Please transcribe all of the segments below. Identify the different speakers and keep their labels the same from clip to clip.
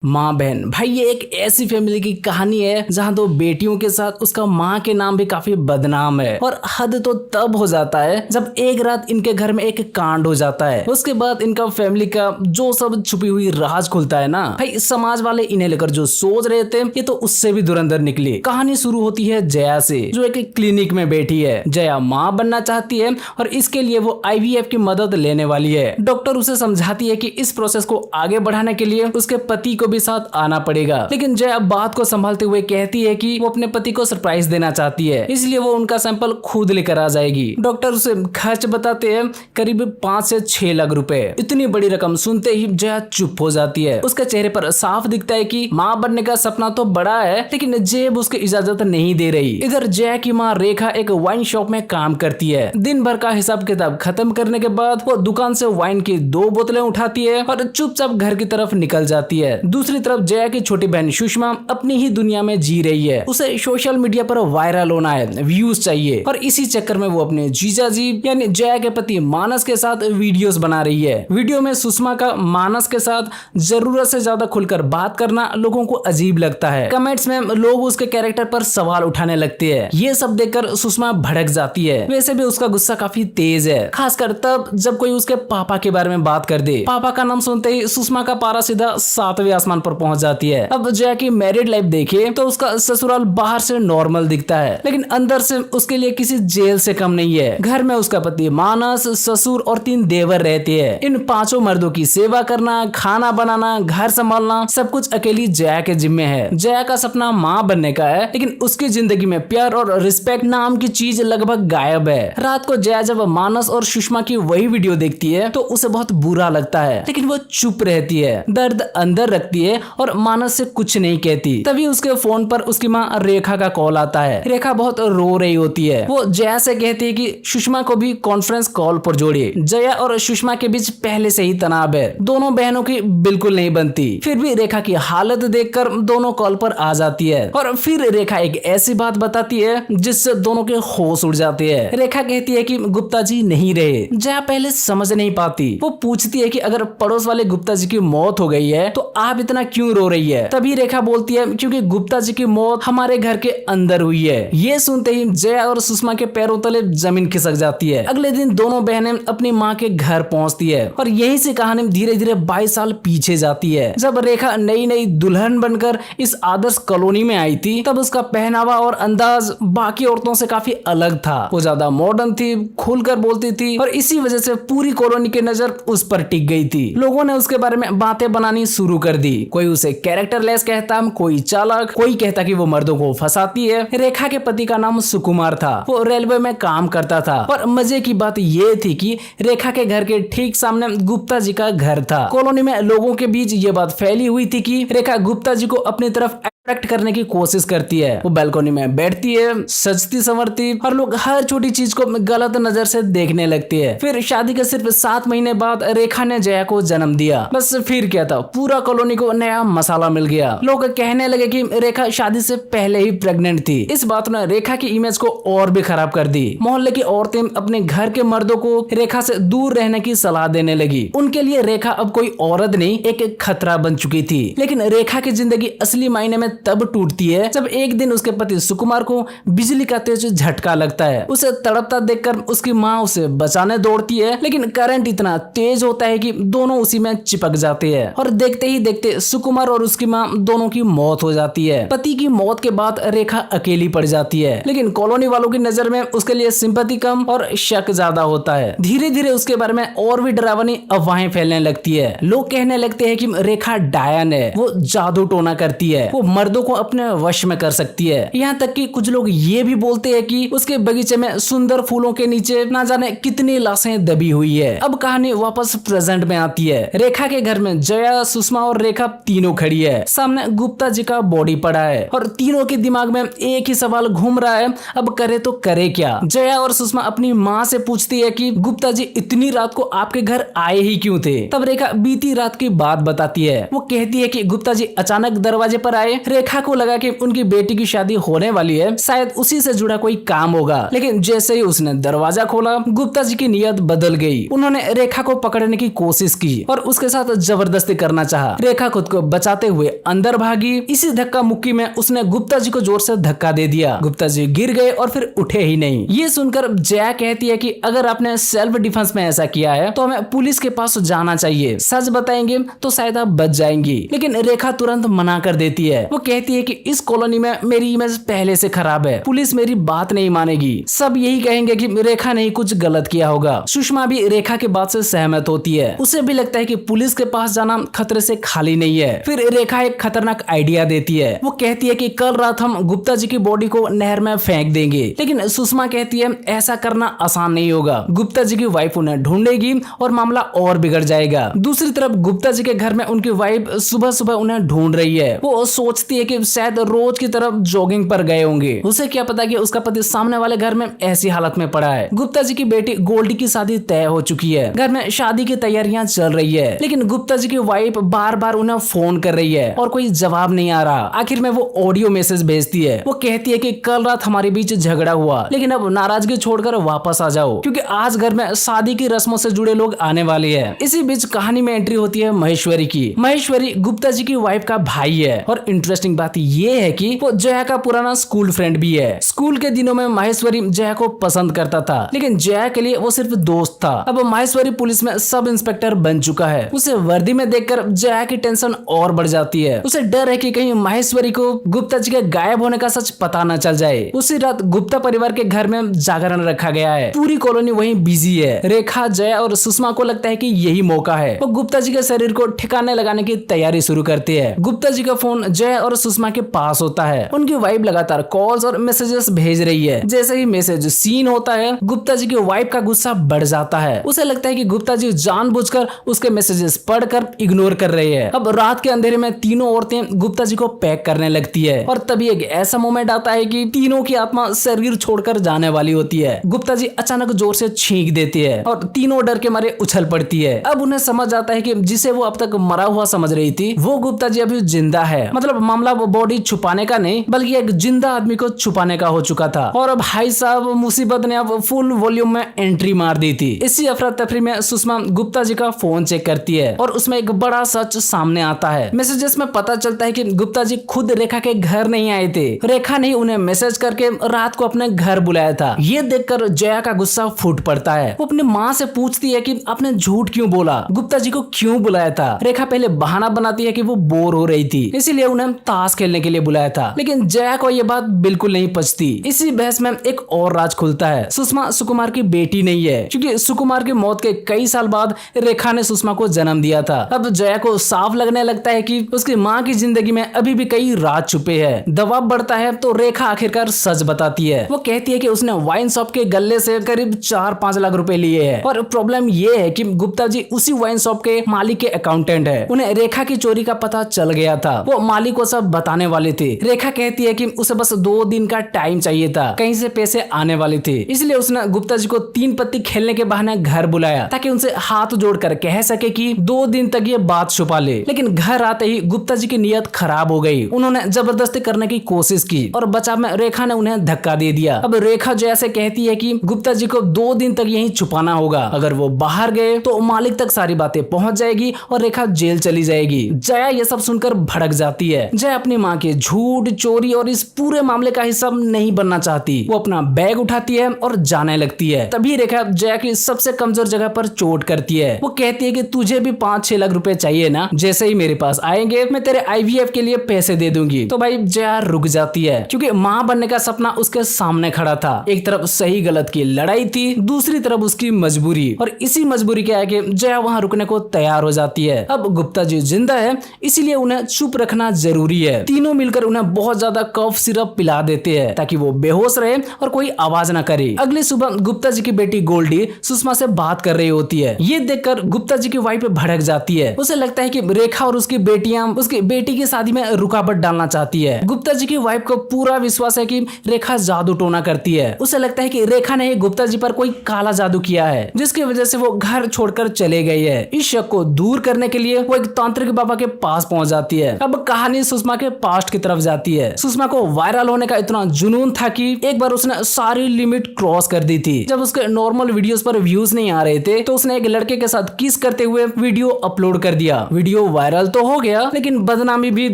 Speaker 1: माँ बहन भाई, ये एक ऐसी फैमिली की कहानी है जहाँ दो बेटियों के साथ उसका माँ के नाम भी काफी बदनाम है। और हद तो तब हो जाता है जब एक रात इनके घर में एक कांड हो जाता है। उसके बाद इनका फैमिली का जो सब छुपी हुई राज खुलता है ना भाई, समाज वाले इन्हें लेकर जो सोच रहे थे ये तो उससे भी दुरंदर निकली। कहानी शुरू होती है जया से, जो एक क्लिनिक में बैठी है। जया माँ बनना चाहती है और इसके लिए वो IVF की मदद लेने वाली है। डॉक्टर उसे समझाती है कि इस प्रोसेस को आगे बढ़ाने के लिए उसके पति को भी साथ आना पड़ेगा, लेकिन जया बात को संभालते हुए कहती है कि वो अपने पति को सरप्राइज देना चाहती है, इसलिए वो उनका सैंपल खुद लेकर आ जाएगी। डॉक्टर उसे खर्च बताते हैं करीब 5 से 6 लाख रुपए। इतनी बड़ी रकम सुनते ही जया चुप हो जाती है। उसके चेहरे पर साफ दिखता है कि माँ बनने का सपना तो बड़ा है, लेकिन जेब उसकी इजाजत नहीं दे रही। इधर जया की माँ रेखा एक वाइन शॉप में काम करती है। दिन भर का हिसाब किताब खत्म करने के बाद वो दुकान से वाइन की 2 बोतलें उठाती है और चुपचाप घर की तरफ निकल जाती है। दूसरी तरफ जया की छोटी बहन सुषमा अपनी ही दुनिया में जी रही है। उसे सोशल मीडिया पर वायरल होना है, व्यूज चाहिए, और इसी चक्कर में वो अपने जीजा जी यानी जया के पति मानस के साथ वीडियोस बना रही है। वीडियो में सुषमा का मानस के साथ जरूरत से ज्यादा खुलकर बात करना लोगों को अजीब लगता है। कमेंट्स में लोग उसके कैरेक्टर पर सवाल उठाने लगते हैं। ये सब देखकर सुषमा भड़क जाती है। वैसे भी उसका गुस्सा काफी तेज है, खासकर तब जब कोई उसके पापा के बारे में बात कर दे। पापा का नाम सुनते ही सुषमा का पारा सीधा 7वें आसमान पर पहुंच जाती है। अब जया की मैरिड लाइफ देखे तो उसका ससुराल बाहर से नॉर्मल दिखता है, लेकिन अंदर से उसके लिए किसी जेल से कम नहीं है। घर में उसका पति मानस, ससुर और 3 देवर रहते हैं। इन 5 मर्दों की सेवा करना, खाना बनाना, घर संभालना सब कुछ अकेली जया के जिम्मे है। जया का सपना माँ बनने का है, लेकिन उसकी जिंदगी में प्यार और रिस्पेक्ट नाम की चीज लगभग गायब है। रात को जया जब मानस और सुषमा की वही वीडियो देखती है तो उसे बहुत बुरा लगता है, लेकिन वो चुप रहती है, दर्द अंदर रखती है और मानस से कुछ नहीं कहती। तभी उसके फोन पर उसकी माँ रेखा का कॉल आता है। रेखा बहुत रो रही होती है। वो जया से कहती है कि सुषमा को भी कॉन्फ्रेंस कॉल पर जोड़िए। जया और सुषमा के बीच पहले से ही तनाव है, दोनों बहनों की बिल्कुल नहीं बनती। फिर भी रेखा की हालत देखकर दोनों कॉल पर आ जाती है और फिर रेखा एक ऐसी बात बताती है जिससे दोनों के होश उड़ जाते हैं। रेखा कहती है कि गुप्ता जी नहीं रहे। जया पहले समझ नहीं पाती। वो पूछती है कि अगर पड़ोस वाले गुप्ता जी की मौत हो गई है तो आप इतना क्यों रो रही है? तभी रेखा बोलती है क्योंकि गुप्ता जी की मौत हमारे घर के अंदर हुई है। ये सुनते ही जया और सुषमा के पैरों तले जमीन खिसक जाती है। अगले दिन दोनों बहनें अपनी माँ के घर पहुंचती है और यहीं से कहानी धीरे धीरे 22 साल पीछे जाती है। जब रेखा नई नई दुल्हन बनकर इस आदर्श कॉलोनी में आई थी तब उसका पहनावा और अंदाज बाकी औरतों से काफी अलग था। वो ज्यादा मॉडर्न थी, खुलकर बोलती थी और इसी वजह से पूरी कॉलोनी की नजर उस पर टिक गई थी। लोगों ने उसके बारे में बातें बनानी शुरू कर दी। कोई उसे कैरेक्टरलेस कहता, कोई चालाक, कोई कहता कि वो मर्दों को फंसाती है। रेखा के पति का नाम सुकुमार था। वो रेलवे में काम करता था और मजे की बात ये थी कि रेखा के घर के ठीक सामने गुप्ता जी का घर था। कॉलोनी में लोगों के बीच ये बात फैली हुई थी कि रेखा गुप्ता जी को अपनी तरफ अट्रैक्ट करने की कोशिश करती है। वो बालकनी में बैठती है, सजती संवरती, और लोग हर छोटी चीज को गलत नजर से देखने लगते हैं। फिर शादी के सिर्फ 7 महीने बाद रेखा ने जया को जन्म दिया। बस फिर क्या था, पूरा कॉलोनी को नया मसाला मिल गया। लोग कहने लगे कि रेखा शादी से पहले ही प्रेग्नेंट थी। इस बात ने रेखा की इमेज को और भी खराब कर दी। मोहल्ले की औरतें अपने घर के मर्दों को रेखा से दूर रहने की सलाह देने लगी। उनके लिए रेखा अब कोई औरत नहीं, एक खतरा बन चुकी थी। लेकिन रेखा की जिंदगी असली मायने में तब टूटती है जब एक दिन उसके पति सुकुमार को बिजली का तेज झटका लगता है। उसे तड़पता देखकर उसकी माँ उसे बचाने दौड़ती है, लेकिन करंट इतना तेज होता है कि दोनों उसी में चिपक जाते हैं और देखते ही देखते सुकुमार और उसकी माँ दोनों की मौत हो जाती है। पति की मौत के बाद रेखा अकेली पड़ जाती है, लेकिन कॉलोनी वालों की नजर में उसके लिए सिंपैथी कम और शक ज्यादा होता है। धीरे धीरे उसके बारे में और भी डरावनी अफवाहें फैलने लगती है। लोग कहने लगते हैं कि रेखा डायन है, वो जादू टोना करती है, वो मर्दों को अपने वश में कर सकती है। यहाँ तक कि कुछ लोग ये भी बोलते हैं कि उसके बगीचे में सुंदर फूलों के नीचे ना जाने कितनी लाशें दबी हुई है। अब कहानी वापस प्रेजेंट में आती है। रेखा के घर में जया, सुषमा और रेखा तीनों खड़ी है। सामने गुप्ता जी का बॉडी पड़ा है और तीनों के दिमाग में एक ही सवाल घूम रहा है, अब करे तो करे क्या? जया और सुषमा अपनी माँ से पूछती है कि गुप्ता जी इतनी रात को आपके घर आए ही क्यों थे? तब रेखा बीती रात की बात बताती है। वो कहती है कि गुप्ता जी अचानक दरवाजे पर आए। रेखा को लगा कि उनकी बेटी की शादी होने वाली है, शायद उसी से जुड़ा कोई काम होगा। लेकिन जैसे ही उसने दरवाजा खोला, गुप्ता जी की नीयत बदल गई। उन्होंने रेखा को पकड़ने की कोशिश की और उसके साथ जबरदस्ती करना चाहा। रेखा खुद को बचाते हुए अंदर भागी। इसी धक्का मुक्की में उसने गुप्ता जी को जोर से धक्का दे दिया। गुप्ता जी गिर गए और फिर उठे ही नहीं। ये सुनकर जया कहती है कि अगर आपने सेल्फ डिफेंस में ऐसा किया है तो हमें पुलिस के पास जाना चाहिए, सच बताएंगे तो शायद आप बच जाएंगी। लेकिन रेखा तुरंत मना कर देती है। वो कहती है कि इस कॉलोनी में मेरी इमेज पहले से खराब है, पुलिस मेरी बात नहीं मानेगी, सब यही कहेंगे कि रेखा ने कुछ गलत किया होगा। सुषमा भी रेखा के बात से सहमत होती है। उसे भी लगता है कि पुलिस के पास जाना खतरे से खाली नहीं है। फिर रेखा एक खतरनाक आइडिया देती है। वो कहती है कि कल रात हम गुप्ता जी की बॉडी को नहर में फेंक देंगे। लेकिन सुषमा कहती है ऐसा करना आसान नहीं होगा, गुप्ता जी की वाइफ उन्हें ढूंढेगी और मामला और बिगड़ जाएगा। दूसरी तरफ गुप्ता जी के घर में उनकी वाइफ सुबह सुबह उन्हें ढूंढ रही है। वो सोचती है कि शायद रोज की तरफ जॉगिंग पर गए होंगे। उसे क्या पता कि उसका पति सामने वाले घर में ऐसी हालत में पड़ा है। गुप्ता जी की बेटी गोल्डी की शादी तय हो चुकी है। घर में शादी की तैयारियां चल रही है। लेकिन गुप्ता जी की वाइफ बार बार उन्हें फोन कर रही है और कोई जवाब नहीं आ रहा। आखिर में वो ऑडियो मैसेज भेजती है। वो कहती है कि कल रात हमारे बीच झगड़ा हुआ, लेकिन अब नाराजगी छोड़कर वापस आ जाओ, क्योंकि आज घर में शादी की रस्मों से जुड़े लोग आने वाले हैं। इसी बीच कहानी में एंट्री होती है महेश्वरी की। महेश्वरी गुप्ता जी की वाइफ का भाई है और इंटरेस्टिंग बात ये है कि वो जया का पुराना स्कूल फ्रेंड भी है। स्कूल के दिनों में महेश्वरी जया को पसंद करता था, लेकिन जया के लिए वो सिर्फ दोस्त था। अब महेश्वरी पुलिस में सब इंस्पेक्टर बन चुका है। उसे वर्दी में देखकर जया की टेंशन और बढ़ जाती है। उसे डर है कि कहीं महेश्वरी को गुप्ता जी के गायब होने का सच पता न चल जाए। उसी रात गुप्ता परिवार के घर में जागरण रखा गया है। पूरी कॉलोनी वहीं बिजी है। रेखा, जया और सुषमा को लगता है कि यही मौका है। वो गुप्ता जी के शरीर को ठिकाने लगाने की तैयारी शुरू करती है। गुप्ता जी का फोन जया और सुषमा के पास होता है। उनकी वाइफ लगातार कॉल्स और मैसेजेस भेज रही है। जैसे ही मैसेज सीन होता है, गुप्ता जी की वाइफ का गुस्सा बढ़ जाता है। उसे लगता है कि गुप्ता जी जानबूझकर उसके मैसेजेस पढ़कर इग्नोर कर रहे हैं। अब रात के अंधेरे में तीनों औरतें गुप्ता जी को पैक करने लगती है और तभी एक ऐसा मोमेंट आता है कि तीनों की आत्मा शरीर छोड़कर जाने वाली होती है। गुप्ता जी अचानक जोर से छींक देती है और तीनों डर के मारे उछल पड़ती है। अब उन्हें समझ आता है कि जिसे वो अब तक मरा हुआ समझ रही थी, वो गुप्ता जी अभी जिंदा है। मतलब मामला वो बॉडी छुपाने का नहीं, बल्कि एक जिंदा आदमी को छुपाने का हो चुका था। और अब भाई साहब मुसीबत ने अब फुल वॉल्यूम में एंट्री मार दी थी। इसी अफरा तफरी में सुषमा गुप्ता जी का फोन चेक करती है और उसमें एक बड़ा सच सामने आता है। मैसेजेस में पता चलता है कि गुप्ता जी खुद रेखा के घर नहीं आए थे। रेखा ने उन्हें मैसेज करके रात को अपने घर बुलाया था। ये देखकर जया का गुस्सा फूट पड़ता है। वो अपनी माँ से पूछती है कि आपने झूठ क्यों बोला, गुप्ता जी को क्यों बुलाया था। रेखा पहले बहाना बनाती है कि वो बोर हो रही थी, इसीलिए उन्हें ताश खेलने के लिए बुलाया था। लेकिन जया को ये बात बिल्कुल नहीं पचती। इसी बहस में एक और राज खुलता है। सुषमा सुकुमार की बेटी नहीं है, क्योंकि सुकुमार की मौत के कई साल बाद रेखा ने सुषमा को जन्म दिया था। अब जया को साफ लगने लगता है कि उसकी माँ की जिंदगी में अभी भी कई राज छुपे हैं। दबाव बढ़ता है तो रेखा आखिरकार सच बताती है। वो कहती है कि उसने वाइन शॉप के गल्ले से करीब 4-5 लाख रुपए लिए हैं और प्रॉब्लम ये है कि गुप्ता जी उसी वाइन शॉप के मालिक के अकाउंटेंट है। उन्हें रेखा की चोरी का पता चल गया था। वो मालिक को सब बताने वाले थे। रेखा कहती है कि उसे बस 2 दिन का टाइम चाहिए था, कहीं से पैसे आने वाले थे, इसलिए उसने गुप्ता जी को 3 पत्ती खेलने के बहाने घर बुलाया ताकि उनसे हाथ जोड़कर कह सके कि 2 दिन तक ये बात छुपा ले। लेकिन घर आते ही गुप्ता जी की नीयत खराब हो गई। उन्होंने जबरदस्ती करने की कोशिश की और बचाव में रेखा ने उन्हें धक्का दे दिया। अब रेखा जया से कहती है कि गुप्ता जी को 2 दिन तक यहीं छुपाना होगा। अगर वो बाहर गए तो मालिक तक सारी बातें पहुंच जाएगी और रेखा जेल चली जाएगी। जया ये सब सुनकर भड़क जाती है। जया अपनी माँ के झूठ, चोरी और इस पूरे मामले का हिस्सा नहीं बनना चाहती। वो अपना बैग उठाती है और जाने लगती है। तभी रेखा जया की सबसे कमजोर जगह पर चोट करती है। वो कहती है कि तुझे भी 5-6 लाख रुपए चाहिए ना, जैसे ही मेरे पास आएंगे मैं तेरे IVF के लिए पैसे दे दूंगी। तो भाई जया रुक जाती है, क्योंकि माँ बनने का सपना उसके सामने खड़ा था। एक तरफ सही गलत की लड़ाई थी, दूसरी तरफ उसकी मजबूरी, और इसी मजबूरी के आगे जया वहाँ रुकने को तैयार हो जाती है। अब गुप्ता जी जिंदा है, इसीलिए उन्हें चुप रखना जरूरी है। तीनों मिलकर उन्हें बहुत ज्यादा कफ सिरप पिला देते हैं ताकि वो बेहोश रहे और कोई आवाज न करे। अगली सुबह गुप्ता जी की बेटी गोल्डी सुषमा से बात कर रही होती है। ये देखकर गुप्ता जी की वाइफ भड़क जाती है। उसे लगता है कि रेखा और उसकी बेटियां उसकी बेटी की शादी में रुकावट डालना चाहती है। गुप्ता जी की वाइफ को पूरा विश्वास है कि रेखा जादू टोना करती है। उसे लगता है कि रेखा ने गुप्ता जी पर कोई काला जादू किया है, जिसकी वजह से वो घर छोड़कर चले गई है। इस शक को दूर करने के लिए वो एक तांत्रिक बाबा के पास पहुंच जाती है। अब कहानी सुषमा के पास्ट की तरफ जाती है। सुषमा को वायरल होने का इतना जुनून था कि एक बार उसने सारी लिमिट क्रॉस कर दी थी। जब उसके नॉर्मल वीडियोस पर व्यूज नहीं आ रहे थे तो उसने एक लड़के के साथ किस करते हुए वीडियो अपलोड कर दिया। वीडियो वायरल तो हो गया लेकिन बदनामी भी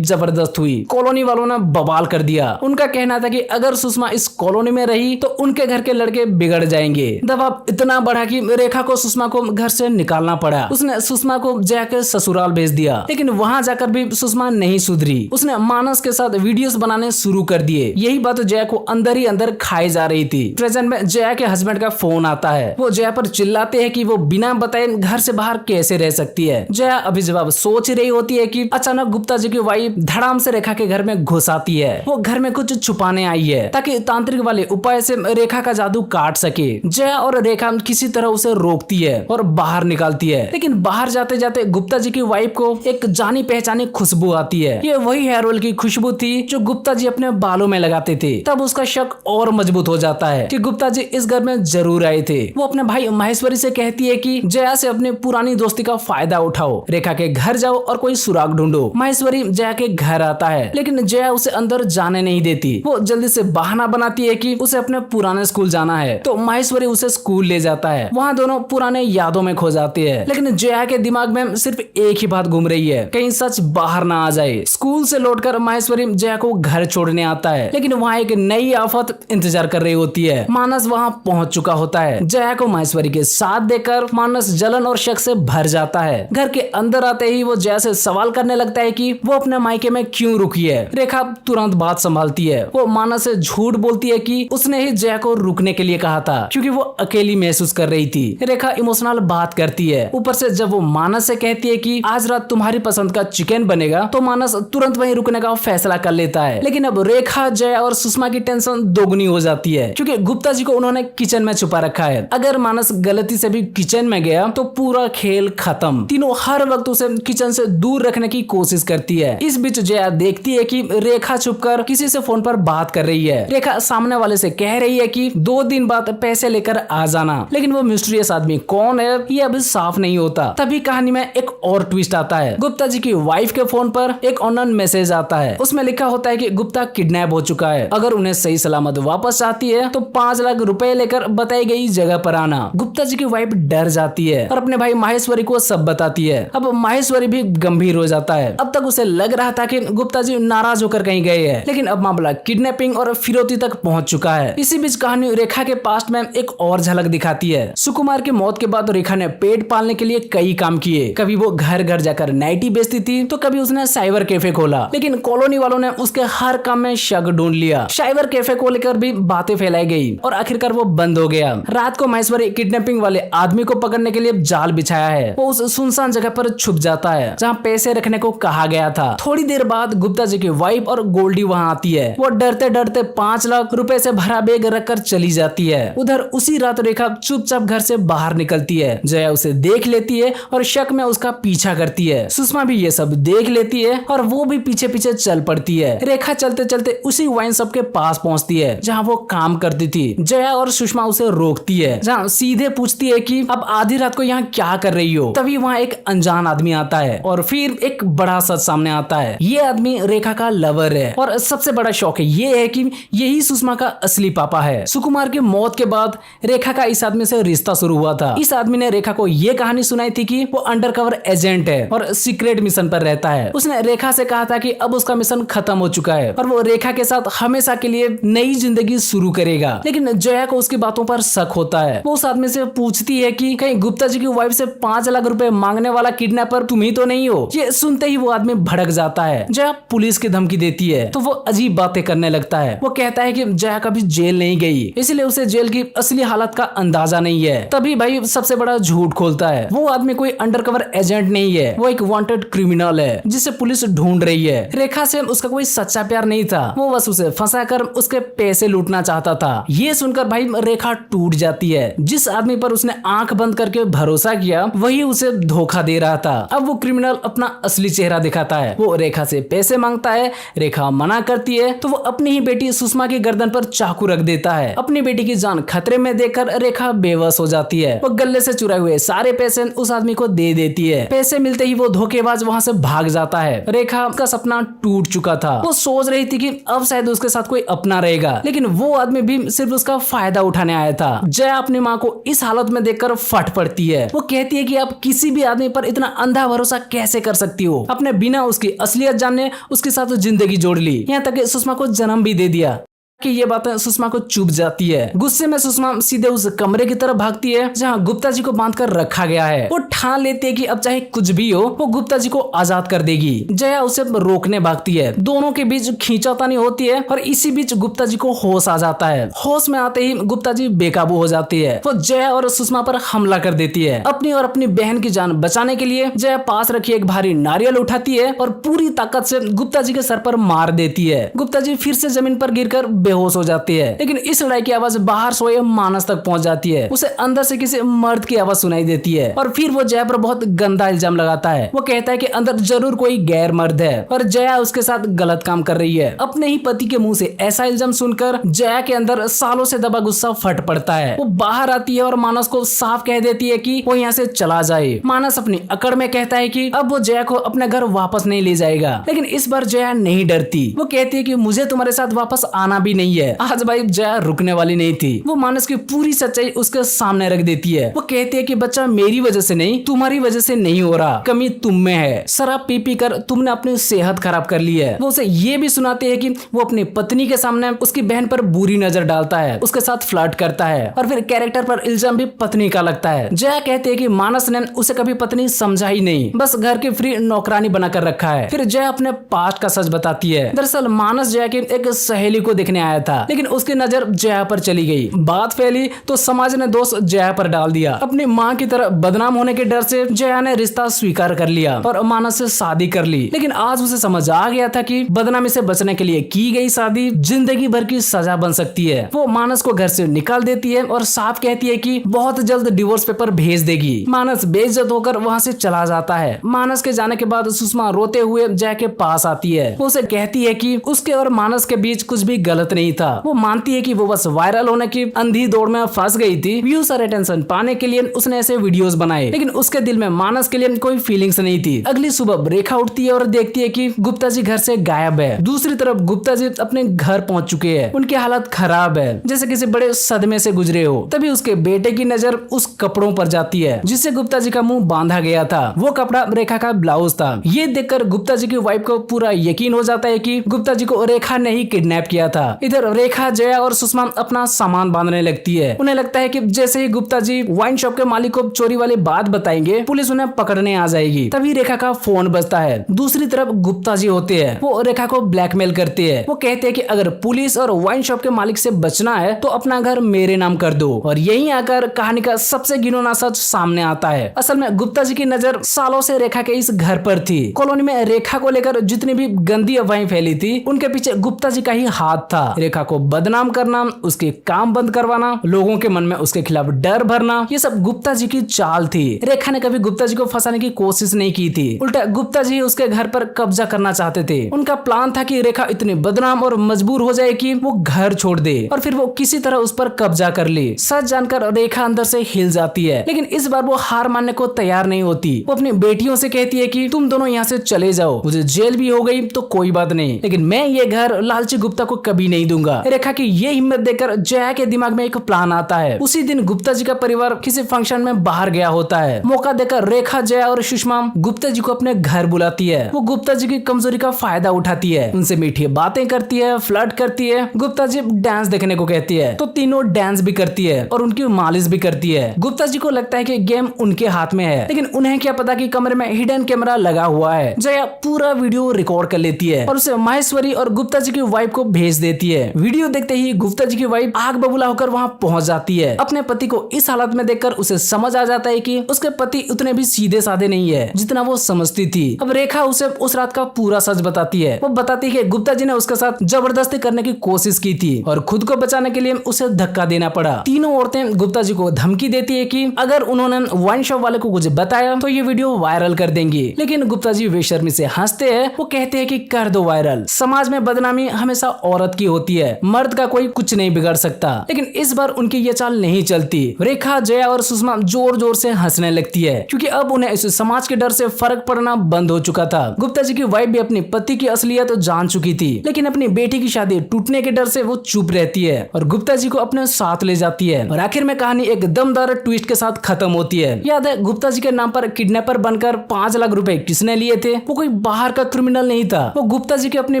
Speaker 1: जबरदस्त हुई। कॉलोनी वालों ने बवाल कर दिया। उनका कहना था कि अगर सुषमा इस कॉलोनी में रही तो उनके घर के लड़के बिगड़ जाएंगे। दबाव इतना बढ़ा कि रेखा को सुषमा को घर से निकालना पड़ा। उसने सुषमा को जया के ससुराल भेज दिया लेकिन वहां जाकर भी सुषमा नहीं सुधरी। उसने मानस के साथ वीडियोस बनाने शुरू कर दिए। यही बात जया को अंदर ही अंदर खाई जा रही थी। प्रेजेंट में जया के हस्बैंड का फोन आता है। वो जया पर चिल्लाते हैं कि वो बिना बताए घर से बाहर कैसे रह सकती है। जया अभी जवाब सोच रही होती है कि अचानक गुप्ता जी की वाइफ धड़ाम से रेखा के घर में घुस आती है। वो घर में कुछ छुपाने आई है ताकि तांत्रिक वाले उपाय से रेखा का जादू काट सके। जया और रेखा किसी तरह उसे रोकती है और बाहर निकालती है लेकिन बाहर जाते जाते गुप्ता जी की वाइफ को एक जानी पहचानी खुशबू आती है। ये वही हेयर ऑयल की खुशबू थी जो गुप्ता जी अपने बालों में लगाते थे। तब उसका शक और मजबूत हो जाता है कि गुप्ता जी इस घर में जरूर आए थे। वो अपने भाई महेश्वरी से कहती है कि जया से अपनी पुरानी दोस्ती का फायदा उठाओ, रेखा के घर जाओ और कोई सुराग ढूंढो। महेश्वरी जया के घर आता है लेकिन जया उसे अंदर जाने नहीं देती। वो जल्दी से बहाना बनाती है कि उसे अपने पुराने स्कूल जाना है तो महेश्वरी उसे स्कूल ले जाता है। वहाँ दोनों पुराने यादों में खो जाते हैं लेकिन जया के दिमाग में सिर्फ एक ही बात घूम रही है, कहीं सच बाहर ना आ जाए। स्कूल से लौटकर महेश्वरी जया को घर छोड़ने आता है लेकिन वहाँ एक नई आफत इंतजार कर रही होती है। मानस वहाँ पहुँच चुका होता है। जया को महेश्वरी के साथ देखकर मानस जलन और शक से भर जाता है। घर के अंदर आते ही वो जया से सवाल करने लगता है कि वो अपने मायके में क्यों रुकी है। रेखा तुरंत बात संभालती है। वो मानस से झूठ बोलती है कि उसने ही जया को रुकने के लिए कहा था क्योंकि वो अकेली महसूस कर रही थी। रेखा इमोशनल बात करती है। ऊपर से जब वो मानस से कहती है कि आज रात तुम्हारी पसंद का चिकन बनेगा तो मानस तुरंत वहीं रुकने का फैसला कर लेता है। लेकिन अब रेखा, जया और सुषमा की टेंशन दोगुनी हो जाती है क्योंकि गुप्ता जी को उन्होंने किचन में छुपा रखा है। अगर मानस गलती से भी किचन में गया तो पूरा खेल खत्म। तीनों हर वक्त उसे किचन से दूर रखने की कोशिश करती है। इस बीच जया देखती है कि रेखा छुपकर किसी से फोन पर बात कर रही है। रेखा सामने वाले से कह रही है कि 2 दिन बाद पैसे लेकर आ जाना, लेकिन वो मिस्टीरियस आदमी कौन है ये अभी साफ नहीं होता। तभी कहानी में एक और ट्विस्ट आता है। गुप्ता जी की वाइफ के फोन पर एक अननोन मैसेज आता है। उसमें लिखा होता है कि गुप्ता किडनैप हो चुका है, अगर उन्हें सही सलामत वापस चाहती है तो 5 लाख रुपए लेकर बताई गई जगह पर आना। गुप्ता जी की वाइफ डर जाती है और अपने भाई माहेश्वरी को सब बताती है। अब माहेश्वरी भी गंभीर हो जाता है। अब तक उसे लग रहा था कि गुप्ता जी नाराज होकर कहीं गए हैं, लेकिन अब मामला किडनैपिंग और फिरौती तक पहुंच चुका है। इसी बीच कहानी रेखा के पास्ट में एक और झलक दिखाती है। सुकुमार की मौत के बाद रेखा ने पेट पालने के लिए कई काम किए। कभी वो घर घर जाकर नाइटी बेचती थी तो कभी उसने साइबर कैफे खोला, लेकिन कॉलोनी वालों ने उसके हर काम में शक ढूंढ लिया। साइबर कैफे को लेकर भी बातें फैलाई गई और आखिरकार वो बंद हो गया। रात को महेश्वरी किडनैपिंग वाले आदमी को पकड़ने के लिए जाल बिछाया है। वो उस सुनसान जगह पर छुप जाता है जहाँ पैसे रखने को कहा गया था। थोड़ी देर बाद गुप्ता जी की वाइफ और गोल्डी वहाँ आती है। वो डरते डरते 5 लाख रुपए से भरा बैग रखकर चली जाती है। उधर उसी रात रेखा चुपचाप घर से बाहर निकलती है। जया उसे देख लेती है और शक में उसका पीछा करती है। सुषमा भी ये सब देख लेती है और वो भी पीछे पीछे चल पड़ती है। रेखा चलते चलते उसी वाइन शॉप के पास पहुंचती है जहाँ वो काम करती थी। जया और सुषमा उसे रोकती है, जहाँ सीधे पूछती है कि अब आधी रात को यहाँ क्या कर रही हो। तभी वहाँ एक अनजान आदमी आता है और फिर एक बड़ा सच सामने आता है। ये आदमी रेखा का लवर है और सबसे बड़ा शौक ये है कि यही सुषमा का असली पापा है। सुकुमार की मौत के बाद रेखा का इस आदमी से रिश्ता शुरू हुआ था। इस आदमी ने रेखा को ये कहानी सुनाई थी कि वो अंडरकवर एजेंट है और सीक्रेट मिशन पर रहता है। उसने रेखा से कहा था कि अब उसका मिशन खत्म हो चुका है और वो रेखा के साथ हमेशा के लिए नई जिंदगी शुरू करेगा। लेकिन जया को उसकी बातों पर शक होता है। वो उस आदमी से पूछती है कि कहीं गुप्ता जी की वाइफ से 5 लाख रुपए मांगने वाला किडनैपर तुम ही तो नहीं हो। ये सुनते ही वो आदमी भड़क जाता है। जया पुलिस की धमकी देती है तो वो अजीब बातें करने लगता है। वो कहता है कि जया कभी जेल नहीं गई, इसलिए उसे जेल की असली हालत का अंदाजा नहीं है। तभी भाई सबसे बड़ा झूठ खोलता है। वो आदमी कोई अंडरकवर एजेंट नहीं है, वो एक वांटेड क्रिमिनल है जिसे पुलिस ढूंढ रही है। रेखा से उसका कोई सच्चा प्यार नहीं था, वो बस उसे फंसाकर उसके पैसे लूटना चाहता था। ये सुनकर भाई रेखा टूट जाती है। जिस आदमी पर उसने आंख बंद करके भरोसा किया वही उसे धोखा दे रहा था। अब वो क्रिमिनल अपना असली चेहरा दिखाता है। वो रेखा से पैसे मांगता है, रेखा मना करती है तो वो अपनी ही बेटी सुषमा की गर्दन पर चाकू रख देता है। अपनी बेटी की जान खतरे में देखकर रेखा बेबस हो जाती है। वो गले से चुराए हुए सारे पैसे उस आदमी को दे देती है। पैसे मिलते ही वो धोखेबाज वहाँ से भाग जाता है। रेखा का सपना टूट चुका था। वो सोच रही थी कि अब शायद उसके साथ कोई अपना रहेगा, लेकिन वो आदमी भी सिर्फ उसका फायदा उठाने आया था। जया अपनी माँ को इस हालत में देखकर फट पड़ती है। वो कहती है कि आप किसी भी आदमी पर इतना अंधा भरोसा कैसे कर सकती हो। अपने बिना उसकी असलियत जानने उसके साथ जिंदगी जोड़ ली, यहाँ तक कि सुषमा को जन्म भी दे दिया। कि ये बातें सुषमा को चुभ जाती है। गुस्से में सुषमा सीधे उस कमरे की तरफ भागती है जहां गुप्ता जी को बांध कर रखा गया है। वो ठान लेती है कि अब चाहे कुछ भी हो वो गुप्ता जी को आजाद कर देगी। जया उसे रोकने भागती है। दोनों के बीच खींचातानी होती है और इसी बीच गुप्ता जी को होश आ जाता है। होश में आते ही गुप्ता जी बेकाबू हो जाती है। वो जया और सुषमा पर हमला कर देती है। अपनी और अपनी बहन की जान बचाने के लिए जया पास रखी एक भारी नारियल उठाती है और पूरी ताकत से गुप्ता जी के सर पर मार देती है। गुप्ता जी फिर से जमीन पर गिरकर बेहोश हो जाती है, लेकिन इस लड़ाई की आवाज बाहर सोए मानस तक पहुंच जाती है। उसे अंदर से किसी मर्द की आवाज सुनाई देती है और फिर वो जया पर बहुत गंदा इल्जाम लगाता है। वो कहता है कि अंदर जरूर कोई गैर मर्द है और जया उसके साथ गलत काम कर रही है। अपने ही पति के मुंह से ऐसा इल्जाम सुनकर जया के अंदर सालों से दबा गुस्सा फट पड़ता है। वो बाहर आती है और मानस को साफ कह देती है कि वो यहाँ से चला जाए। मानस अपनी अकड़ में कहता है कि अब वो जया को अपने घर वापस नहीं ले जाएगा, लेकिन इस बार जया नहीं डरती। वो कहती है कि मुझे तुम्हारे साथ वापस आना भी नहीं है। आज भाई जया रुकने वाली नहीं थी। वो मानस की पूरी सच्चाई उसके सामने रख देती है। वो कहती है कि बच्चा मेरी वजह से नहीं तुम्हारी वजह से नहीं हो रहा, कमी तुम में है। शराब पी पी कर तुमने अपनी सेहत खराब कर ली है। वो उसे ये भी सुनाती है कि वो अपनी पत्नी के सामने उसकी बहन पर बुरी नजर डालता है, उसके साथ फ्लर्ट करता है और फिर कैरेक्टर पर इल्जाम भी पत्नी का लगता है। जया कहती है कि मानस ने उसे कभी पत्नी समझा ही नहीं, बस घर की फ्री नौकरानी बनाकर रखा है। फिर जया अपने पास्ट का सच बताती है। दरअसल मानस जया की एक सहेली को देखने आया था, लेकिन उसकी नजर जया पर चली गई। बात फैली तो समाज ने दोष जया पर डाल दिया। अपनी माँ की तरह बदनाम होने के डर से जया ने रिश्ता स्वीकार कर लिया और मानस से शादी कर ली। लेकिन आज उसे समझ आ गया था कि बदनामी से बचने के लिए की गई शादी जिंदगी भर की सजा बन सकती है। वो मानस को घर से निकाल देती है और साफ कहती है कि बहुत जल्द डिवोर्स पेपर भेज देगी। मानस बेइज्जत होकर वहाँ से चला जाता है। मानस के जाने के बाद सुषमा रोते हुए जया के पास आती है। वो उसे कहती है कि उसके और मानस के बीच कुछ भी गलत नहीं था। वो मानती है कि वो बस वायरल होने की अंधी दौड़ में फंस गई थी। व्यूज और अटेंशन पाने के लिए उसने ऐसे वीडियोस बनाए, लेकिन उसके दिल में मानस के लिए कोई फीलिंग्स नहीं थी। अगली सुबह रेखा उठती है और देखती है कि गुप्ता जी घर से गायब है। दूसरी तरफ गुप्ता जी अपने घर पहुंच चुके हैं। उनकी हालत खराब है, जैसे किसी बड़े सदमे से गुजरे हो। तभी उसके बेटे की नजर उस कपड़ों पर जाती है जिससे गुप्ता जी का मुंह बांधा गया था। वो कपड़ा रेखा का ब्लाउज था। ये देखकर गुप्ता जी की वाइफ को पूरा यकीन हो जाता है कि गुप्ता जी को रेखा ने ही किडनैप किया था। इधर रेखा, जया और सुषमा अपना सामान बांधने लगती है। उन्हें लगता है कि जैसे ही गुप्ता जी वाइन शॉप के मालिक को चोरी वाली बात बताएंगे पुलिस उन्हें पकड़ने आ जाएगी। तभी रेखा का फोन बजता है। दूसरी तरफ गुप्ता जी होते हैं। वो रेखा को ब्लैकमेल करते हैं। वो कहते हैं कि अगर पुलिस और वाइन शॉप के मालिक से बचना है तो अपना घर मेरे नाम कर दो। और यहीं आकर कहानी का सबसे घिनौना सच सामने आता है। असल में गुप्ता जी की नजर सालों से रेखा के इस घर पर थी। कॉलोनी में रेखा को लेकर जितनी भी गंदी अफवाहें फैली थी उनके पीछे गुप्ता जी का ही हाथ था। रेखा को बदनाम करना, उसके काम बंद करवाना, लोगों के मन में उसके खिलाफ डर भरना, ये सब गुप्ता जी की चाल थी। रेखा ने कभी गुप्ता जी को फंसाने की कोशिश नहीं की थी। उल्टा गुप्ता जी उसके घर पर कब्जा करना चाहते थे। उनका प्लान था कि रेखा इतनी बदनाम और मजबूर हो जाए कि वो घर छोड़ दे और फिर वो किसी तरह उस पर कब्जा कर ले। सच जानकर रेखा अंदर से हिल जाती है, लेकिन इस बार वो हार मानने को तैयार नहीं होती। वो अपनी बेटियों से कहती है कि तुम दोनों यहाँ से चले जाओ, मुझे जेल भी हो गई तो कोई बात नहीं, लेकिन मैं ये घर लालची गुप्ता को कभी नहीं दूंगा। रेखा की ये हिम्मत देखकर जया के दिमाग में एक प्लान आता है। उसी दिन गुप्ता जी का परिवार किसी फंक्शन में बाहर गया होता है। मौका देकर रेखा, जया और सुषमा गुप्ता जी को अपने घर बुलाती है। वो गुप्ता जी की कमजोरी का फायदा उठाती है, उनसे मीठी बातें करती है, फ्लर्ट करती है। गुप्ता जी डांस देखने को कहती है तो तीनों डांस भी करती है और उनकी मालिश भी करती है। गुप्ता जी को लगता है कि गेम उनके हाथ में है, लेकिन उन्हें क्या पता कि कमरे में हिडन कैमरा लगा हुआ है। जया पूरा वीडियो रिकॉर्ड कर लेती है और उसे माहेश्वरी और गुप्ता जी की वाइफ को भेज देती है। वीडियो देखते ही गुप्ता जी की वाइफ आग बबूला होकर वहाँ पहुंच जाती है। अपने पति को इस हालत में देखकर उसे समझ आ जाता है कि उसके पति उतने भी सीधे साधे नहीं है जितना वो समझती थी। अब रेखा उसे उस रात का पूरा सच बताती है। वो बताती है कि गुप्ता जी ने उसके साथ जबरदस्ती करने की कोशिश की थी और खुद को बचाने के लिए उसे धक्का देना पड़ा। तीनों औरतें गुप्ता जी को धमकी देती है कि अगर उन्होंने वाइन शॉप वाले को कुछ बताया तो ये वीडियो वायरल कर देंगी, लेकिन गुप्ता जी बेशर्मी से हंसते हैं। वो कहते हैं कि कर दो वायरल, समाज में बदनामी हमेशा औरत की होती होती है, मर्द का कोई कुछ नहीं बिगाड़ सकता। लेकिन इस बार उनकी ये चाल नहीं चलती। रेखा, जया और सुषमा जोर जोर से हंसने लगती है क्योंकि अब उन्हें इस समाज के डर से फर्क पड़ना बंद हो चुका था। गुप्ता जी की वाइफ भी अपनी पति की असलियत जान चुकी थी, लेकिन अपनी बेटी की शादी टूटने के डर से वो चुप रहती है और गुप्ता जी को अपने साथ ले जाती है। और आखिर में कहानी एक दमदार ट्विस्ट के साथ खत्म होती है। याद है गुप्ता जी के नाम पर किडनैपर बनकर 5 लाख रुपए किसने लिए थे? वो कोई बाहर का क्रिमिनल नहीं था, वो गुप्ता जी की अपनी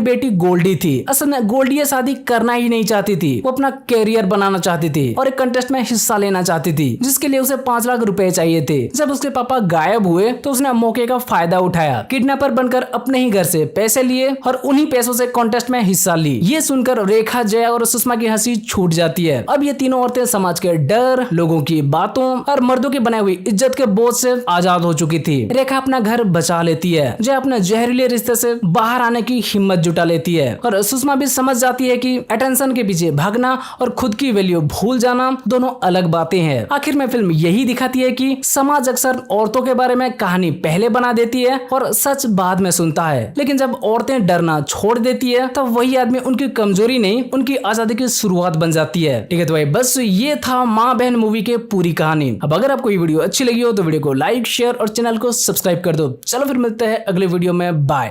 Speaker 1: बेटी गोल्डी थी। असल में गोल्डी ये शादी करना ही नहीं चाहती थी, वो अपना कैरियर बनाना चाहती थी और एक कंटेस्ट में हिस्सा लेना चाहती थी, जिसके लिए उसे 5 लाख रुपए चाहिए थे। जब उसके पापा गायब हुए तो उसने मौके का फायदा उठाया, किडनैपर बनकर अपने ही घर से पैसे लिए और उन्हीं पैसों से कॉन्टेस्ट में हिस्सा ली। ये सुनकर रेखा, जया और सुषमा की हंसी छूट जाती है। अब ये तीनों औरतें समाज के डर, लोगों की बातों और मर्दों की बनाई हुई इज्जत के बोझ से आजाद हो चुकी थी। रेखा अपना घर बचा लेती है, जया अपने जहरीले रिश्ते से बाहर आने की हिम्मत जुटा लेती है और सुषमा भी समझ जाती है कि अटेंशन के पीछे भागना और खुद की वैल्यू भूल जाना दोनों अलग बातें हैं। आखिर में फिल्म यही दिखाती है कि समाज अक्सर औरतों के बारे में कहानी पहले बना देती है और सच बाद में सुनता है, लेकिन जब औरतें डरना छोड़ देती है तब वही आदमी उनकी कमजोरी नहीं, उनकी आजादी की शुरुआत बन जाती है। ठीक है, तो भाई बस ये था माँ बहन मूवी के पूरी कहानी। अब अगर आपको ये वीडियो अच्छी लगी हो तो वीडियो को लाइक, शेयर और चैनल को सब्सक्राइब कर दो। चलो फिर मिलते हैं अगले वीडियो में, बाय।